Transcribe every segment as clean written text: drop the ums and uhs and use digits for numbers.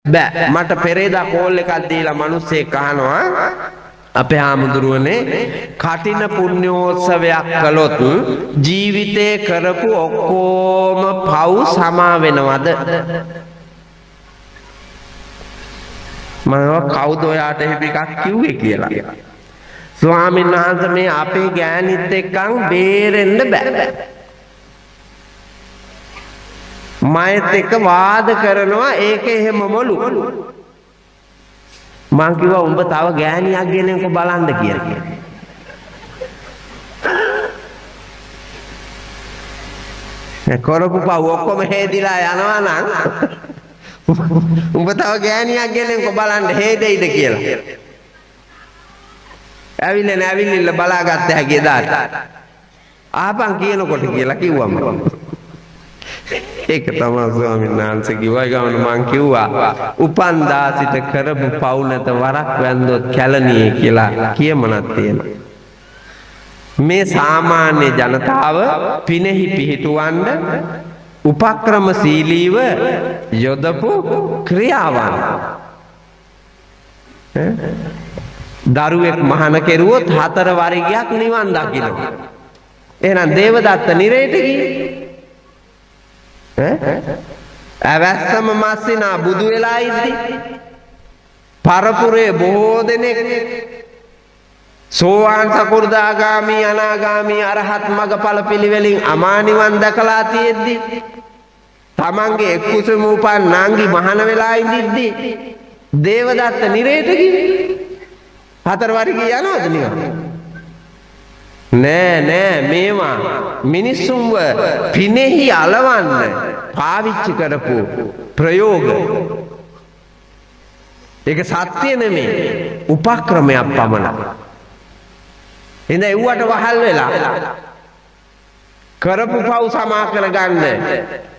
බෑ මට පෙරේදා කෝල් එකක් දීලා මිනිස්සෙක් අහනවා අපේ ආමුදුරුවනේ කටින පුණ්‍යෝත්සවයක් කළොත් ජීවිතේ කරපු ඔක්කොම පව් සමා වෙනවද මම කවුද ඔයාට එහෙම එකක් කිව්වේ කියලා ස්වාමීන් වහන්සේ මේ අපේ ගෑනිත් එක්කන් බේරෙන්න බෑ මයත් එක්ක වාද කරනවා ඒක එහෙමමලු මං කිව්වා උඹ තව ගෑණියක් ගෙනෙන්කෝ බලන්න කියලා. කරපු පව් ඔක්කොම හේදිලා යනවා නම් උඹ තව ගෑණියක් ගෙනෙන්කෝ බලන්න හේදෙයිද කියලා. ඇවිල්ලා බලාගත්ත හැකි එදාට. ආපන් කියනකොට කියලා කිව්වම. ඒක තමයි ස්වාමීන් වහන්සේ කිව්වා ගමන මං කිව්වා උපන්දා සිට කරපු පව් නැත වරක් වැන්දොත් කැලණියේ කියලා කියමනක් තියෙනවා මේ සාමාන්‍ය ජනතාව පිනෙහි පිහිටුවන්න උපක්‍රමශීලීව යොදපු ක්‍රියාවන් දරුවෙක් මහාන කෙරුවොත් 4 වරිගයක් නිවන් දකිනවා එහෙනම් දේවදත්ත නිරේට ගියේ ඇවැස්සම මස්සිනා බුදු වෙලා ඉද්දි පරපුරේ බොහෝ දෙනෙක් සෝවාන් සකෘදාගාමි අනාගාමි අරහත් මගඵල පිළිවෙලින් අමා නිවන් දැකලා තියෙද්දි තමන්ගේ කුසුම උපන් නාංගි මහාන වෙලා ඉඳිද්දි දේවදත්ත නිරේට ගියේ 4 වරිගය යනවද නිකන් නෑ මේවා මිනිස්සුන්ව පිනෙහි අලවන්න පාවිච්චි කරපු ප්‍රයෝග ඒක සත්‍ය නෙමෙයි උපක්‍රමයක් පමණයි එඳ එව්වට වහල් වෙලා කරපු පව් සමා කරගන්න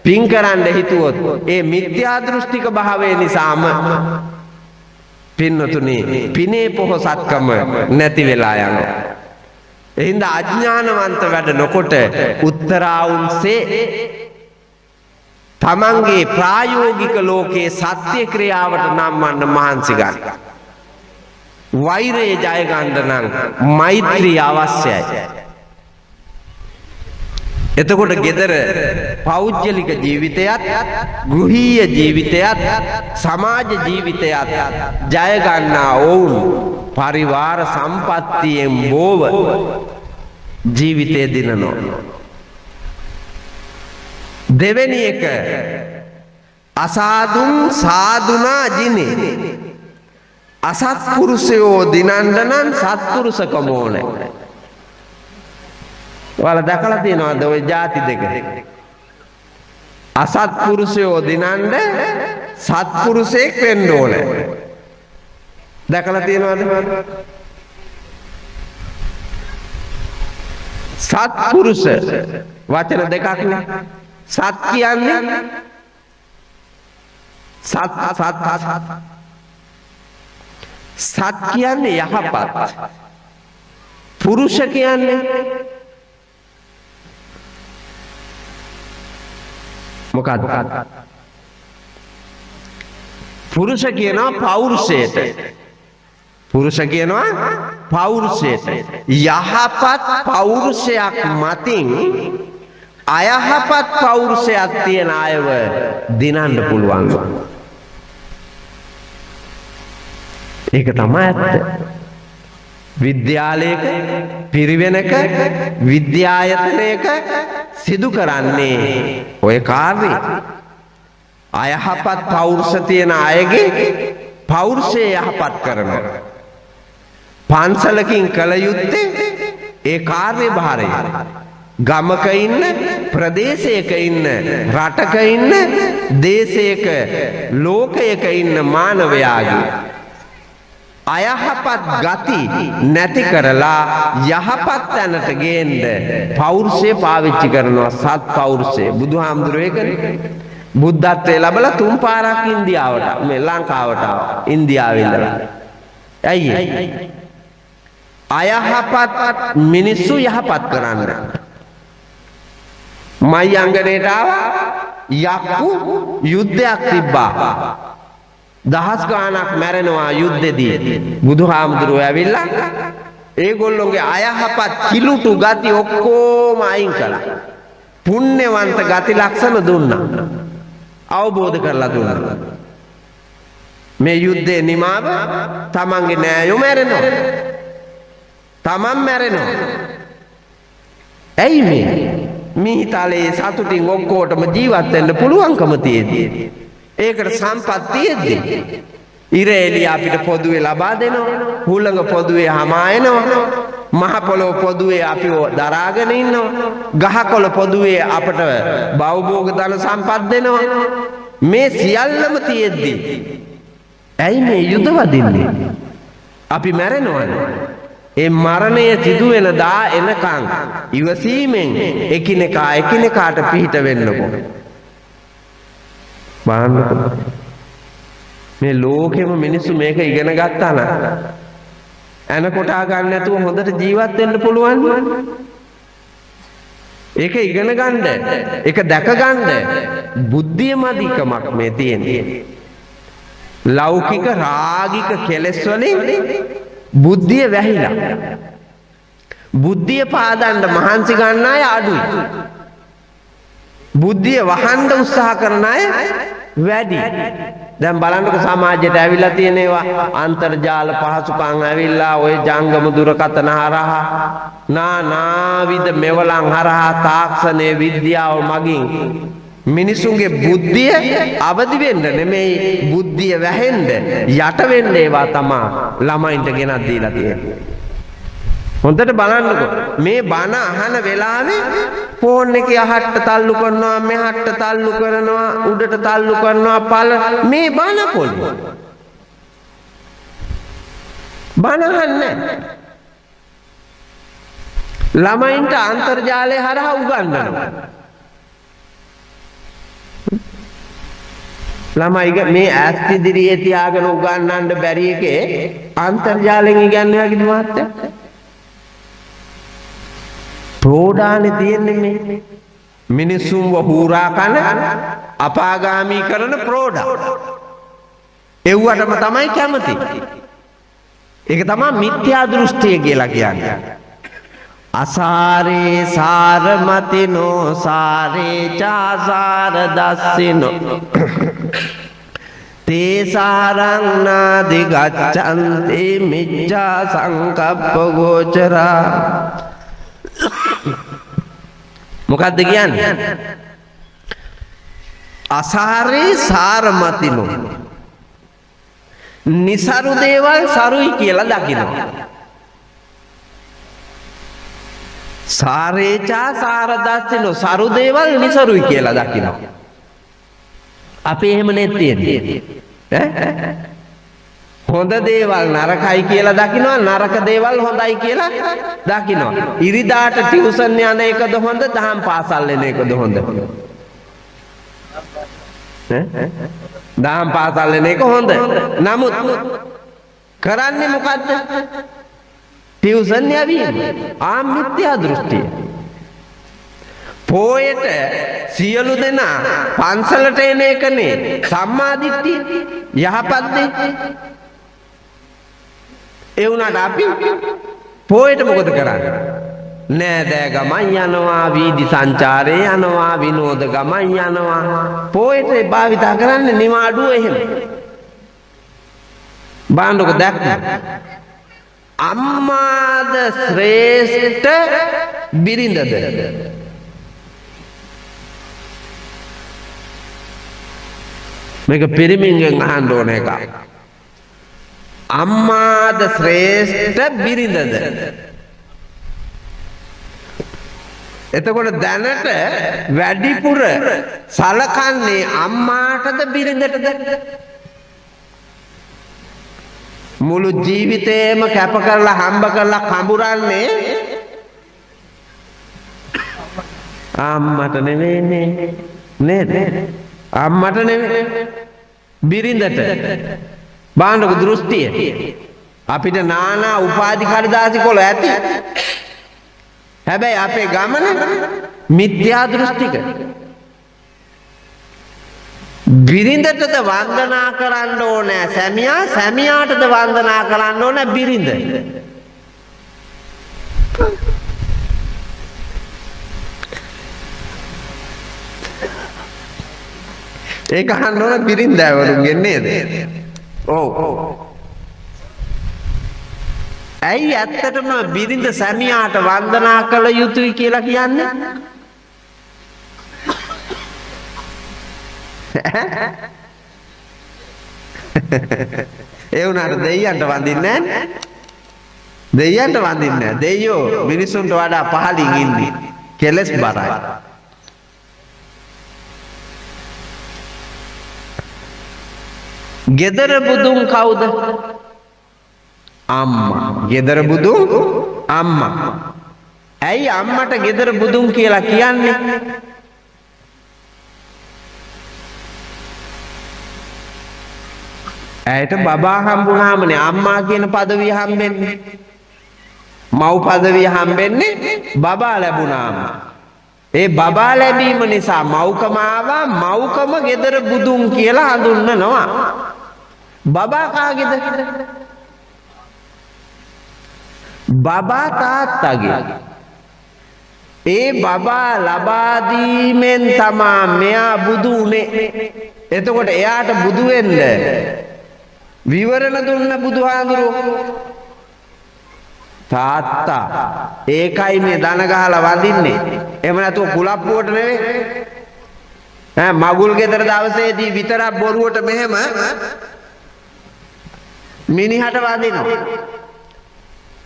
පින් කරන්න හිතුවොත් ඒ මිත්‍යා දෘෂ්ටික භාවය නිසාම පින්නතුනි පිනේ පොහසත්කම නැති වෙලා යනවා එහින්ද අඥානවන්ත වැඩ නොකොට උත්තරාවුන්සේ තමන්ගේ ප්‍රායෝගික ලෝකයේ සත්‍ය ක්‍රියාවට නම්වන්න මහන්සි ගන්න. වෛරය ජය ගන්න නම් මෛත්‍රිය අවශ්‍යයි. එතකොට ගෙදර පෞද්ගලික ජීවිතයත් ගෘහීය ජීවිතයත් සමාජ ජීවිතයත් ජය ගන්නා වුන් පරිවාර සම්පත්තියෙන් බෝව ජීවිතය දිනනවා දෙවෙනි එක අසාදුන් සාදුනා ජිනේ අසත්පුරුෂයෝ දිනන්න නම් සත්පුරුෂකම ඕනේ ඔයාලා දැකලා තියෙනවද ওই ಜಾති දෙක අසත්පුරුෂයෝ දිනන්න සත්පුරුෂයෙක් වෙන්න ඕනේ දැකලා තියෙනවද සත්පුරුෂ වචන දෙකක් නේ සත් කියන්නේ සත් කියන්නේ යහපත් පුරුෂ කියන්නේ මොකක්ද පුරුෂ කියනවා පෞරුෂයට පුරුෂ කියනවා පෞරුෂයට යහපත් පෞරුෂයක් මතින් අයහපත් පෞරුෂයක් තියෙන අයව දිනන්න පුළුවන් ඒක තමයි ඇත්ත විද්‍යාලයක පිරිවෙනක විද්‍යායතනයක සිදු කරන්නේ ඔය කාර්යය අයහපත් පෞරුෂ තියෙන අයගේ පෞරුෂය යහපත් කරනවා පන්සලකින් කළ යුත්තේ ඒ කාර්යභාරය ගමක ඉන්න ප්‍රදේශයක ඉන්න රටක ඉන්න දේශයක ලෝකයක ඉන්න මානවයාගේ අයහපත් ගති නැති කරලා යහපත් තැනට ගේන්න පෞරුෂය පාවිච්චි කරනවා සත් පෞරුෂය බුදුහාමුදුරුවෝ ඒකනේ බුද්ධත්වයේ ලැබලා 3 පාරක් ඉන්දියාවට මේ ලංකාවට ඉන්දියාවේ ඉඳලා ඇයි අයහපත් මිනිස්සු යහපත් කරන්න මයි අංගනේට ආවා යක්කු යුද්ධයක් තිබ්බා දහස් ගාණක් මැරෙනවා යුද්ධෙදී. බුදුහාමුදුරුවෝ ඇවිල්ලා ඒගොල්ලොන්ගේ අයහපත් කිලුටු ගති ඔක්කොම අයින් කළා. පුණ්‍යවන්ත ගති ලක්ෂණ දුන්නා. අවබෝධ කරලා දුන්නා. මේ යුද්ධේ නිමාව තමන්ගේ නෑයෝ මැරෙනවා. තමන් මැරෙනවා. ඇයි මේ තලයේ සතුටින් ඔක්කොටම ජීවත් වෙන්න පුළුවන්කම තියෙද්දි ඒකට සම්පත් තියෙද්දි ඉරේලිය අපිට පොදුවේ ලබා දෙනවා. හුළඟ පොදුවේ hama එනවා. මහ පොළොව පොදුවේ අපිව දරාගෙන ඉන්නවා. ගහකොළ පොදුවේ අපට භවභෝග ධන සම්පත් දෙනවා. මේ සියල්ලම තියෙද්දි ඇයි මේ යුද වදින්නේ? අපි මැරෙනවනේ. ඒ මරණය සිදු වෙන දා එනකන් ඉවසීමෙන් එකිනෙකාට පිහිට වෙන්නකෝ. බලන්නකෝ. මේ ලෝකෙම මිනිස්සු මේක ඉගෙන ගත්තා නම් එන කොටා ගන්න නැතුව හොඳට ජීවත් වෙන්න පුළුවන්. ඒක ඉගෙන ගන්න, ඒක දැක ගන්න බුද්ධියමදිකමක් මේ තියෙන්නේ. ලෞකික රාගික කෙලෙස් වලින් බුද්ධිය වැහිලා. බුද්ධිය පාදන්න මහන්සි ගන්න අය අඩුයි. බුද්ධිය වහන්න උත්සාහ කරන අය වැඩි. දැන් බලන්නකො සමාජයට ඇවිල්ලා තියෙන ඒවා අන්තර්ජාල පහසුකම් ඇවිල්ලා ඔය ජංගම දුරකථන හරහා නානාවිද මෙවලම් හරහා තාක්ෂණයේ විද්‍යාව මගින් මිනිසුන්ගේ බුද්ධිය අවදි වෙන්න නෙමෙයි බුද්ධිය වැහෙන්න යට වෙන්න ඒවා තමා ළමයින්ට ගෙනත් දීලා තියෙන්නේ. හොඳට බලන්නකො මේ බණ අහන වෙලාවේ ෆෝන් එකේ අහට්ට තල්ලු කරනවා මෙහාට තල්ලු කරනවා උඩට තල්ලු කරනවා පළ මේ බණ පොල් බණ අහන්නේ ළමයින්ට අන්තර්ජාලය හරහා උගන්වනවා. ළමයි මේ ඇස් ඉදිරියේ තියාගෙන උගන්වන්න බැරි එකේ අන්තර්ජාලයෙන් ඉගෙනනවා කිව්ව මහත්තයා. ප්‍රෝඩානේ තියෙන්නේ මේ මිනිසුන්ව හූරා කන අපාගාමී කරන ප්‍රෝඩා. එව්වටම තමයි කැමති. ඒක තමයි මිත්‍යා දෘෂ්ටිය කියලා කියන්නේ. අසාරේ සාරමතිනෝ සාරේ චාසාර දස්සිනෝ තේ සාරං නාදි ගච්ඡන්ති මිච්ඡා සංකප්ප ගෝචරා. මොකද්ද කියන්නේ? අසාරේ සාරමතිනෝ නිසරු දේවල් සරුයි කියලා දකිනවා. සාරේචා සාරදස්සිනෝ සරු දේවල් නිසරුයි කියලා දකිනවා. අපි එහෙම නෙත් තියෙන්නේ. හොඳ දේවල් නරකයි කියලා දකිනවා නරක දේවල් හොඳයි කියලා දකිනවා. ඉරිදාට ටියුෂන් යන එකද හොඳ දහම් පාසල් යන එකද හොඳ? දහම් පාසල් යන එක හොඳ. නමුත් කරන්නේ මොකද්ද? ටියුෂන් යවීම. මිත්‍යා දෘෂ්ටිය. පොයට සියලු දෙනා පන්සලට එන එකනේ සම්මා දිට්ඨිය යහපත් දේ. ඒ වුණාට අපි පොයට මොකද කරන්නේ? නෑදෑ ගමන් යනවා වීදි සංචාරේ යනවා විනෝද ගමන් යනවා. පොයට භාවිතා කරන්නේ නිවාඩුව එහෙම. බාන්නකො දැක්ක අම්මාද ශ්‍රේෂ්ඨ බිරිඳද? මේක පිරිමින්ගෙන් අහන්න ඕන එකක්. අම්මාද ශ්‍රේෂ්ඨ බිරිඳද? එතකොට දැනට වැඩිපුර සලකන්නේ අම්මාටද බිරිඳටද? මුළු ජීවිතේම කැප කරලා හම්බ කරලා කඹරන්නේ අම්මට නෙවෙයිනේ නේද? අම්මට නෙවෙයි බිරිඳට. බාන්නක දෘෂ්ටිය. අපිට නානා උපාධි කඩදාසි කොළ ඇති. හැබැයි අපේ ගමන මිත්‍යා දෘෂ්ටික. බිරිඳටද වන්දනා කරන්න ඕනේ සැමියා, සැමියාටද වන්දනා කරන්න ඕනේ බිරිඳ. ඒක අහන්න ඕනේ බිරිඳවරුන්ගෙන් නේද? ඔව්. ඇයි ඇත්තටම බිරිඳ සැමියාට වන්දනා කළ යුතුයි කියලා කියන්නේ? ඒ උනාට දෙයියන්ට වඳින්නේ නැහැ. දෙයියන්ට වඳින්නේ නැහැ. දෙයියෝ මිනිසුන්ට වඩා පහළින් ඉන්නේ. කෙලස් බරයි. ගෙදර බුදුන් කවුද? අම්මා. ගෙදර බුදුන් අම්මා. ඇයි අම්මට ගෙදර බුදුන් කියලා කියන්නේ? ඇයට බබා හම්බුනාමනේ අම්මා කියන පදවිය හම්බෙන්නේ. මව් පදවිය හම්බෙන්නේ බබා ලැබුණාම. ඒ බබා ලැබීම නිසා මව්කම ආවා. මව්කම ගෙදර බුදුන් කියලා හඳුන්වනවා. බබා කාගේද? බබා තාත්තගේ. ඒ බබා ලබා දීමෙන් තමා මෙයා බුදු උනේ. එතකොට එයාට බුදු වෙන්න විවරණ දුන්න බුදුහාඳුරෝ තාත්තා. ඒකයි මේ දන ගහලා වඳින්නේ. එහෙම නැතුව කුලප්පුවට නෙවෙයි. මගුල් ගෙදර දවසේදී විතරක් බොරුවට මෙහෙම මිනිහට වඳිනවා.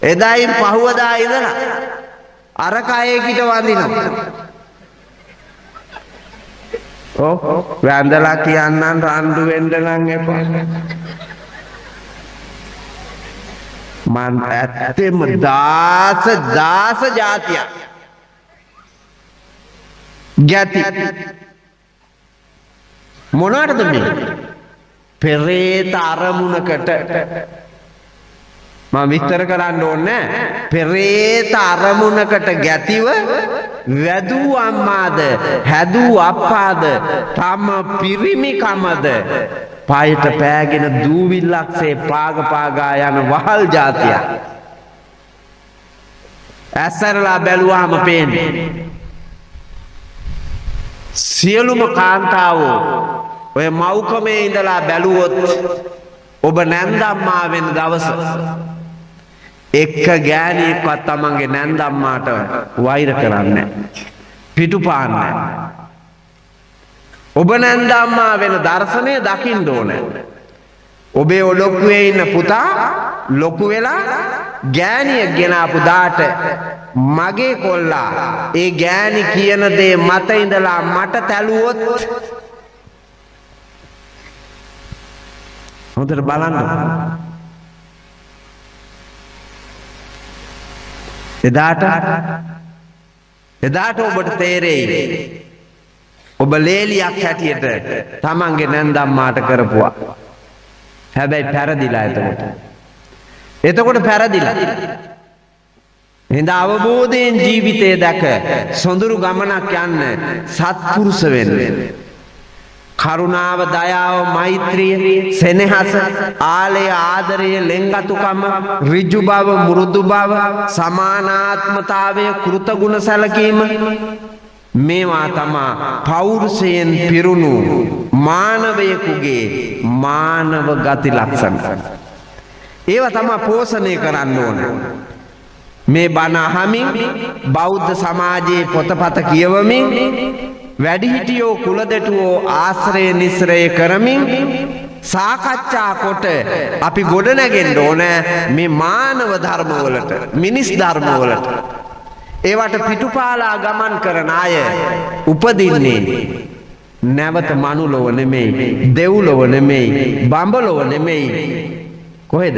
එදායින් පහුවදා ඉඳලා අර කයේකිට වඳිනවා. වැඳලා කියන්නම් රණ්ඩු වෙන්න නම් එපා. මන් ඇත්තෙම දාස ජාතියක් ගැති මොනවටද මේ? පෙරේත අරමුණකට මම විස්තර කරන්න ඕනේ නැහැ. පෙරේත අරමුණකට ගැතිව වැදූ අම්මාද හැදූ අප්පාද තම පිරිමිකමද පායට පෑගෙන දූවිල්ලක්සේ පාගා යන වහල් ජාතියක්. ඇස්සරලා බැලුවාම පේන්නේ සියලුම කාන්තාවෝ ඔය මව්කමේ ඉඳලා බැලුවොත් ඔබ නැන්දම්මා වෙන දවස එක්ක ගෑණියෙක්වත් තමන්ගේ නැන්දම්මාට වෛර කරන්නේ පිටුපාන්නේ. ඔබ නැන්දම්මා වෙන දර්ශනය දකින්න ඕනේ. ඔබේ ඔලොක්කුවේ ඉන්න පුතා ලොකු වෙලා ගෑණියෙක් ගෙනාපු දාට මගේ කොල්ලා ඒ ගෑණි කියන දේ මත ඉඳලා මට තැළුවොත් හොඳට බලන්න. එදාට ඔබට තේරෙයි ඔබ ලේලියක් හැටියට තමන්ගේ නැන්දම්මාට කරපුවා. හැබැයි පැරදිලා එතකොට පැරදිලා. හිඳ අවබෝධයෙන් ජීවිතය දැක සොඳුරු ගමනක් යන්න සත්පුරුෂ වෙන්න. කරුණාව, දයාව, මෛත්‍රිය, සෙනෙහස, ආලය, ආදරය, ලෙන්ගතුකම, ඍජු බව, මෘදු බව, සමානාත්මතාවය, කෘතගුණ සැලකීම මේවා තමා පෞරුෂයෙන් පිරුණු මානවයෙකුගේ මානව ගති ලක්ෂණ. ඒවා තමා පෝෂණය කරන්න ඕන. මේ බණ අහමින් බෞද්ධ සමාජයේ පොතපත කියවමින් වැඩිහිටියෝ කුලදෙටුවෝ ආශ්‍රය නිස්රය කරමින් සාකච්ඡා කොට අපි ගොඩනැගෙන්න ඕන මේ මානව ධර්මවලට, මිනිස් ධර්මවලට. ඒවට පිටුපාලා ගමන් කරන අය උපදින්නේ නැවත මනුලොව නෙමෙයි, දෙව්ලොව නෙමෙයි, බඹලොව නෙමෙයි. කොහෙද?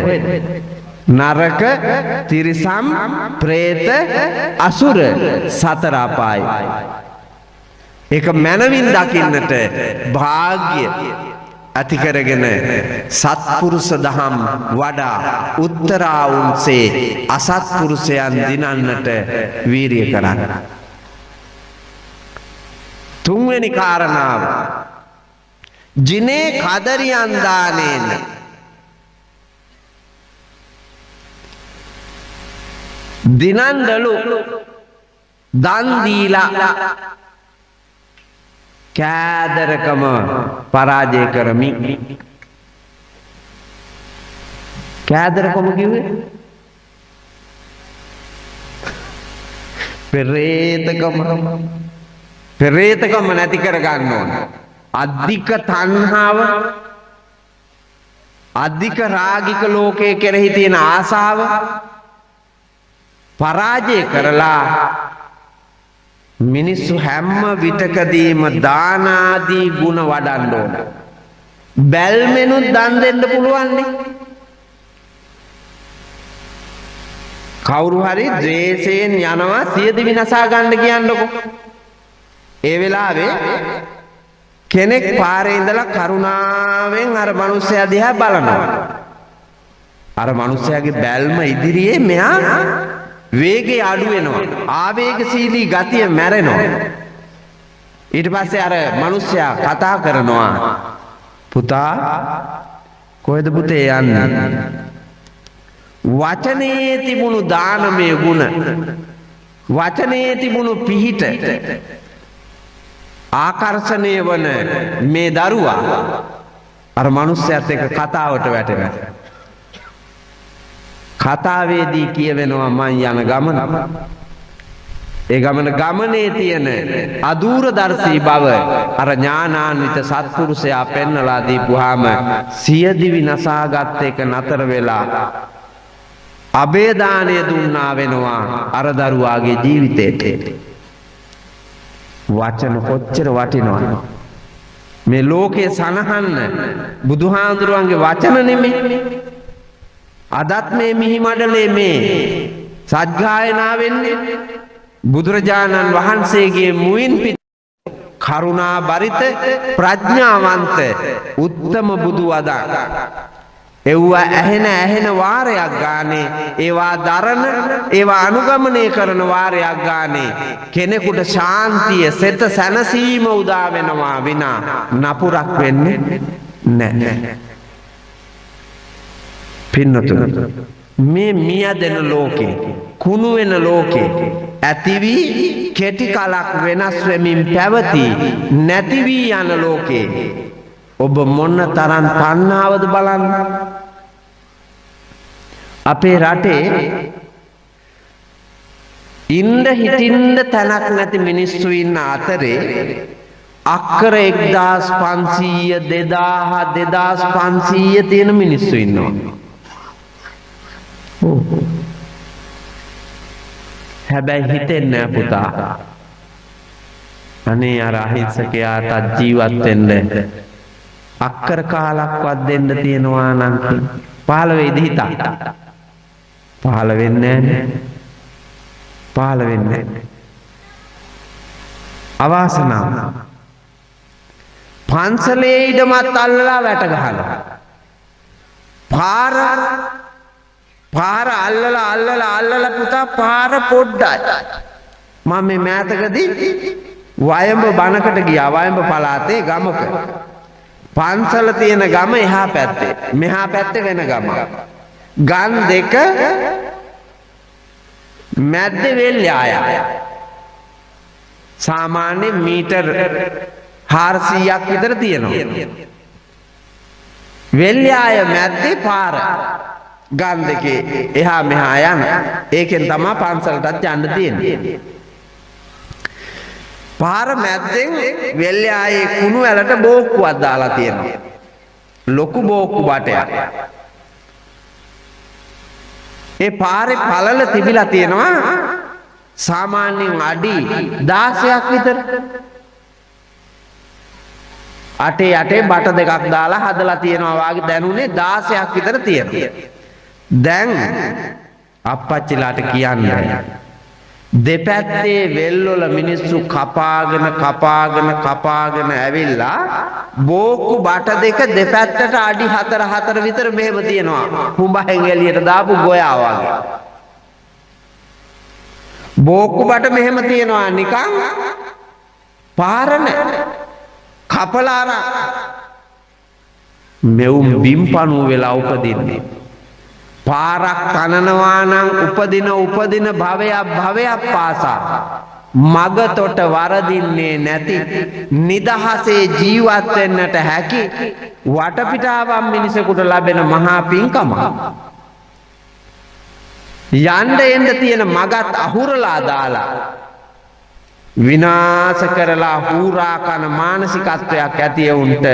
නරක, තිරිසන්, പ്രേත, අසුර සතර අපායයි. ඒක මනවින් දකින්නට භාග්‍ය ඇති කරගෙන සත්පුරුෂ දහම් වඩා උත්තරාවුන්සේ අසත්පුරුෂයන් දිනන්නට වීරිය කරන්න. තුන්වෙනි කාරණාව जिने खादरियान दानेन දිනන්දලු දන් දීලා කෑදරකම පරාජය කරමින් කෑදරකම කිව්වේ පෙරේතකම නැති කර ගන්න ඕන අධික තණ්හාව අධික රාගික ලෝකයේ කෙරෙහි තියෙන ආසාව පරාජය කරලා මිනිස්සු හැම විටකදීම දාන ආදී ගුණ වඩන්න ඕන. බැල්මෙනුත් දන් දෙන්න පුළුවන් නේ. කවුරු හරි ද්වේෂයෙන් යනවා සියදිවි විනාශා ගන්න කියන්නකො. ඒ වෙලාවේ කෙනෙක් පාරේ ඉඳලා කරුණාවෙන් අර මිනිස්සයා දිහා බලනවා. අර මිනිස්සයාගේ බැල්ම ඉදිරියේ මෙහා වේගය අඩු වෙනවා. ආවේගශීලී ගතිය මැරෙනවා. ඊට පස්සේ අර මිනිස්සයා කතා කරනවා. පුතා කොහෙද පුතේ යන්නේ? වචනේ තිබුණු දානමය ගුණ වචනේ තිබුණු පිහිට ආකර්ෂණය වන මේ දරුවා අර මිනිස්සයාත් එක්ක කතාවට වැටෙනවා. කතාවේදී කියවෙනවා මං යන ගමන ඒ ගමනේ තියෙන අදූරදර්ශී බව අර ඥානාන්විත සත්පුරුෂයා පෙන්නලා දීපුවාම සියදිවි නසාගත් එක නතර වෙලා අබේදානය දුන්නා වෙනවා අර දරුවාගේ ජීවිතේට. වචන කොච්චර වටිනවද මේ ලෝකේ සනහන්න බුදුහාඳුරුවන්ගේ වචන නෙමෙයි. අදත් මේ මිහි මඩලේ මේ සත්ගායනා වෙන්නේ බුදුරජාණන් වහන්සේගේ මුවින් පිට කරුණා බරිත ප්‍රඥාවන්ත උත්තම බුදු වදා එව්වා ඇහෙන වාරයක් ගානේ ඒවා දරන ඒවා අනුගමනය කරන වාරයක් ගානේ කෙනෙකුට ශාන්තිය සෙත සැනසීම උදා වෙනවා විනා නපුරක් වෙන්නේ නැහැ. පින්නතුන මේ මියදෙන ලෝකේ කුණු වෙන ලෝකේ ඇති වී කෙටි කලක් වෙනස් වෙමින් පැවති නැති වී යන ලෝකේ ඔබ මොන තරම් තණ්හාවද බලන්න. අපේ රටේ ඉන්න හිටින්න තැනක් නැති මිනිස්සු ඉන්න අතරේ අක්කර 1500 2000 2500 තියෙන මිනිස්සු ඉන්නවා. හැබැයි හිතෙන්නේ නැහැ පුතා. අනේ අර අහිංසකයාට ජීවත් වෙන්න අක්කර කාලක්වත් දෙන්න තියෙනවා නම් පහළ වෙයිද හිතා? පහළ වෙන්නේ නැහැ. පහළ වෙන්නේ නැහැ. අවාසනාව. පන්සලේ ඉඩමත් අල්ලලා වැට ගහනවා. පාර අල්ලලා පුතා පාර පොඩ්ඩයි. මම මේ මෑතකදී වයඹ බණකට ගියා. වයඹ පළාතේ ගමක. පන්සල තියෙන ගම එහා පැත්තේ. මෙහා පැත්තේ වෙන ගම. ගම් දෙක මැද්දේ වෙල්යාය. සාමාන්‍ය මීටර් 400ක් විතර තියෙනවා. වෙල්යාය මැද්දේ පාර. ගම් දෙකේ එහා මෙහා යන ඒකෙන් තමයි පන්සලටත් යන්න තියෙන්නේ. පාර මැද්දෙන් වෙල්යායේ කුණු ඇලට බෝක්කුවක් දාලා තියෙනවා. ලොකු බෝක්කු බටයක්. ඒ පාරේ පළල තිබිලා තියෙනවා සාමාන්‍යයෙන් අඩි 16ක් විතර. අටේ බට දෙකක් දාලා හදලා තියෙනවා වාගේ දැනුනේ 16ක් විතර තියෙනවා. දැන් අප්පච්චිලාට කියන්නේ දෙපැත්තේ වෙල්වල මිනිස්සු කපාගෙන ඇවිල්ලා බෝක්කු බට දෙක දෙපැත්තට අඩි 4 විතර මෙහෙම තියෙනවා. හුඹහෙන් එළියට දාපු ගෝයා වගේ. බෝක්කු බට මෙහෙම තියෙනවා නිකන් පාර නැහැ. කපලා මෙවුම් බිම්පණුව වෙලා උපදින්නේ. පාරක් තනනවා නම් උපදින භවයක් පාසා මග තොට වරදින්නේ නැති නිදහසේ ජීවත් වෙන්නට හැකි වටපිටාවක් මිනිසෙකුට ලැබෙන මහා පින්කම. යන්න එන්න තියෙන මගත් අහුරලා දාලා විනාශ කරලා හූරා කන මානසිකත්වයක් ඇති වුන්ට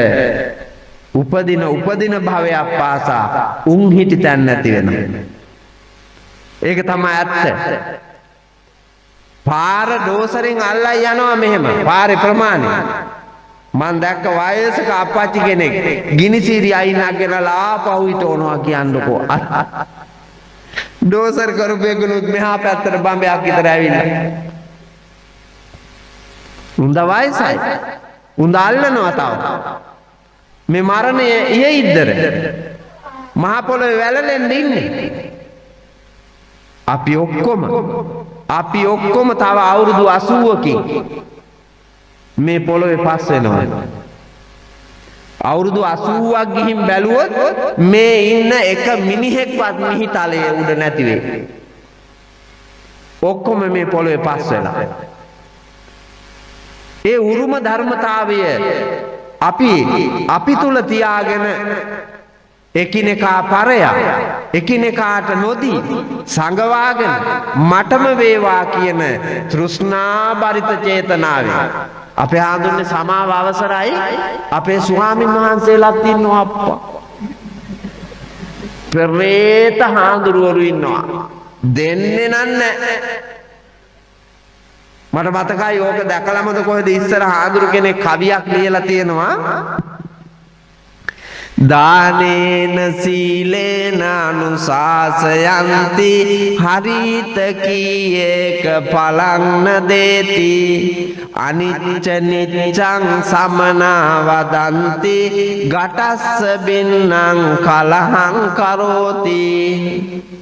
උපදින භවයක් පාසා උන් හිටි තැන් නැති වෙනවා. ඒක තමයි ඇත්ත. පාර ඩෝසරෙන් අල්ලා යනවා මෙහෙම පාරේ ප්‍රමාණය. මං දැක්ක වයසක අප්පච්චි කෙනෙක් ගිනිසීරි අයිනක් ගෙනලා ආපහු හිටවනවා කියන්නකෝ. ඩෝසර් කරපේකුනුත් මෙහා පැත්තට බම්බයක් විතර ඇවිල්ලා. උන්ද වයසයි. උන්ද අල්ලනවා තව. මේ මරණය ඉහෙයිද්දර මහ පොළොවේ වැළලෙන්න ඉන්නේ. අපි ඔක්කොම තව අවුරුදු 80කින් මේ පොළොවේ පස් වෙනවා. අවුරුදු 80ක් ගිහින් බැලුවොත් මේ ඉන්න එක මිනිහෙක්වත් මිහි තලයේ උඩ නැති වෙයි. ඔක්කොම මේ පොළොවේ පස් වෙලා. ඒ උරුම ධර්මතාවය අපි තුල තියාගෙන එකිනෙකා පරයා එකිනෙකාට නොදී සංගවාගෙන මටම වේවා කියන තෘෂ්ණා බරිත චේතනාවෙන් අපේ ආඳුන්නේ සමාව අවසරයි අපේ ස්වාමීන් වහන්සේලාත් ඉන්නවා අප්පා. පෙරේත හාඳුරුවරු ඉන්නවා. දෙන්නේ නැහැ. මට මතකයි ඕක දැකලාමද කොහෙද ඉස්සර හාඳුරු කෙනෙක් කවියක් ලියලා තියෙනවා. දානේන සීලේන අනුශාසයන්ති හරිත කීයක පලං නදේති අනිච්ච නිච්ඡං සමනා වදන්ති ගටස්ස බින්නං කලහං කරෝති.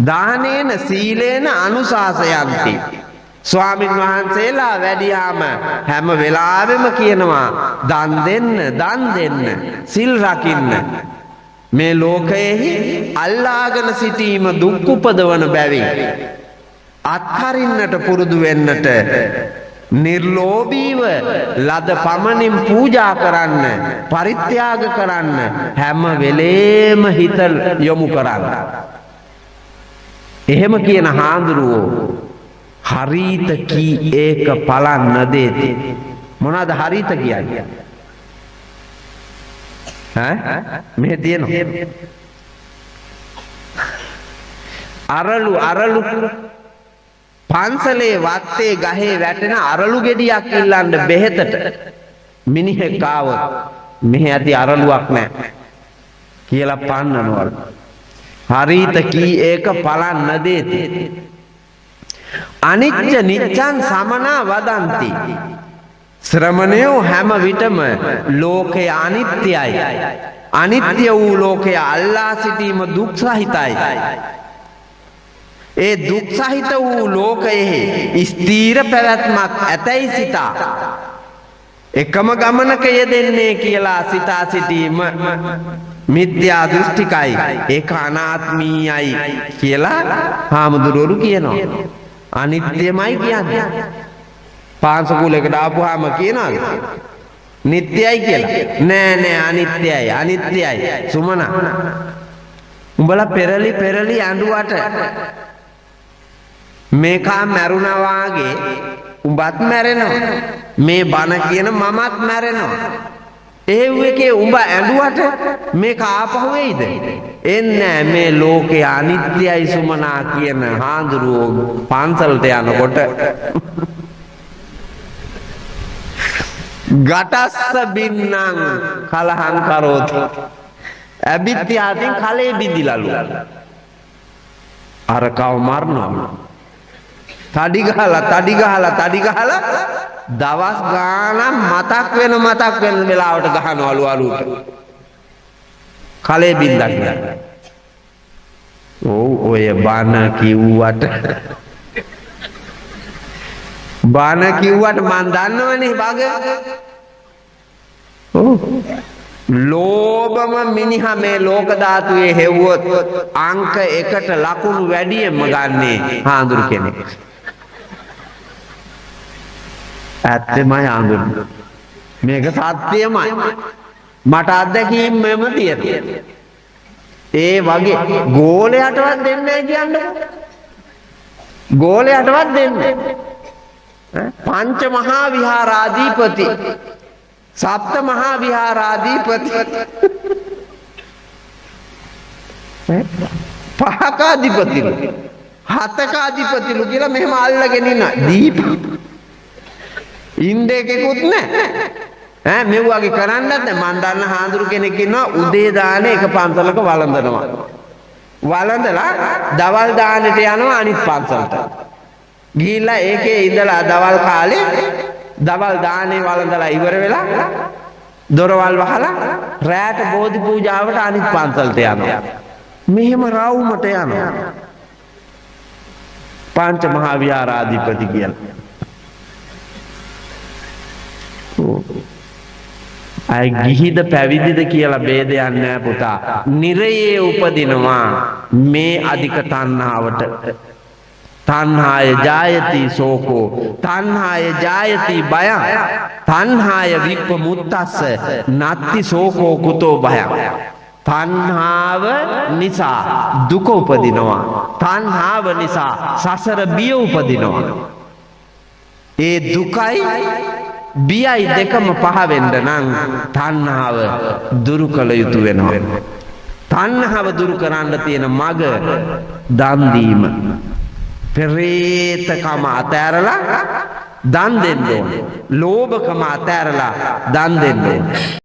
දානේන සීලේන අනුශාසයන්ති. ස්වාමීන් වහන්සේලා වැඩියාම හැම වෙලාවෙම කියනවා දන් දෙන්න සිල් රකින්න. මේ ලෝකයෙහි අල්ලාගෙන සිටීම දුක් උපදවන බැවින් අත්හරින්නට පුරුදු වෙන්නට නිර්ලෝභීව ලද පමණින් පූජා කරන්න පරිත්‍යාග කරන්න හැම වෙලේම හිත යොමු කරන්න. එහෙම කියන හාමුදුරුවෝ හරිත කී ඒක පලන් නදේති. මොනවද හරිත කියන්නේ? මෙහෙ තියෙනවා. අරලු පන්සලේ වත්තේ ගහේ වැටෙන අරලු ගෙඩියක් ඉල්ලන්න බෙහෙතට මිනිහෙක් ආවොත් මෙහෙ ඇති අරලුවක් නැහැ කියලා පන්නනවලු. හරිත කී ඒක පලන් නදේති. අනිච්ච නිච්ඡං සමනා වදන්ති. ශ්‍රමණයෝ හැම විටම ලෝකය අනිත්‍යයි. අනිත්‍ය වූ ලෝකය අල්ලා සිටීම දුක් සහිතයි. ඒ දුක් සහිත වූ ලෝකයේ ස්ථීර පැවැත්මක් ඇතැයි සිතා එකම ගමනක යෙදෙන්නේ කියලා සිතා සිටීම මිත්‍යා දෘෂ්ටිකයි. ඒක අනාත්මීයයි කියලා හාමුදුරුවරු කියනවා. අනිත්‍යමයි කියන්නේ. පාංශකූලයකට ආපුවාම කියනවාද නිට්ටයයි කියලා? නෑ අනිත්‍යයි. සුමනා උඹලා පෙරලි ඇඬුවට මේකා මැරුණා වාගේ උඹත් මැරෙනවා. මේ බණ කියන මමත් මැරෙනවා. ඒකේ උඹ ඇඬුවට මේක ආපහු වෙයිද? එන්නේ මේ ලෝකේ අනිත්‍යයි සුමනා කියන හාඳුරුවෝ පන්සලට යනකොට ගටස්ස බින්නං කලහං කරෝති. ඇබිත්‍යාතින් කලේ බිඳිලලු. අර කව මරනවා. තඩි ගහලා දවස් ගානක් මතක් වෙන වෙලාවට ගහනවලු අලුට. කලේ බින්දක් කියලා. ඔය බන කිව්වට මන් දන්නවනේ බග. ලෝභම මිනිහා මේ ලෝක ධාතුවේ හෙව්වොත් අංක 1ට ලකුණු වැඩියෙන්ම ගන්නේ හාඳුරු කෙනෙක්. ඇත්තමයි හාඳුරු. මේක සත්‍යමයි. මට අත්දැකීම් මෙම තියෙනවා. ඒ වගේ ගෝලයටවත් දෙන්නේ නැහැ කියන්නේ. ගෝලයටවත් දෙන්නේ. පංච මහා විහාරාධිපති සප්ත මහා විහාරාධිපති පහක අධිපතිලු හතක අධිපතිලු කියලා මෙහෙම අල්ලගෙන ඉන්න දීප ඉන්දේකෙකුත් නැහැ මෙව්වාගේ කරන්නත් නැහැ මන් දන්න හාඳුරු කෙනෙක් ඉන්නවා උදේ දානේ එක පන්සලක වළඳනවා වළඳලා දවල් දානෙට යනවා අනිත් පන්සලට ගිහිල්ලා ඒකේ ඉඳලා දවල් කාලේ දවල් දානේ වළඳලා ඉවර වෙලා දොරවල් වහලා රැට බෝධි පූජාවට අනිත් පන්සලට යනවා. මෙහෙම රවුමට යනවා. පංච මහා විහාරාධිපති කියලා. අය ගිහිද පැවිදිද කියලා ભેදයක් නෑ පුතා. නිරයේ උපදිනවා මේ අධික තණ්හාවට. තණ්හාය ජායති සෝකෝ තණ්හාය ජායති භයං තණ්හාය විප්පමුත්තස්ස නත්ති සෝකෝ කුතෝ භයං තණ්හාව නිසා දුක උපදිනවා තණ්හාව නිසා සසර බිය උපදිනවා ඒ දුකයි බියයි දෙකම පහ වෙන්න නම් තණ්හාව දුරු කළ යුතු වෙනවා තණ්හාව දුරු කරන්න තියෙන මඟ දන් දීම පෙරේතකම අතෑරලා දන් දෙන්න ඕනේ. ලෝභකම අතෑරලා දන් දෙන්න ඕනේ.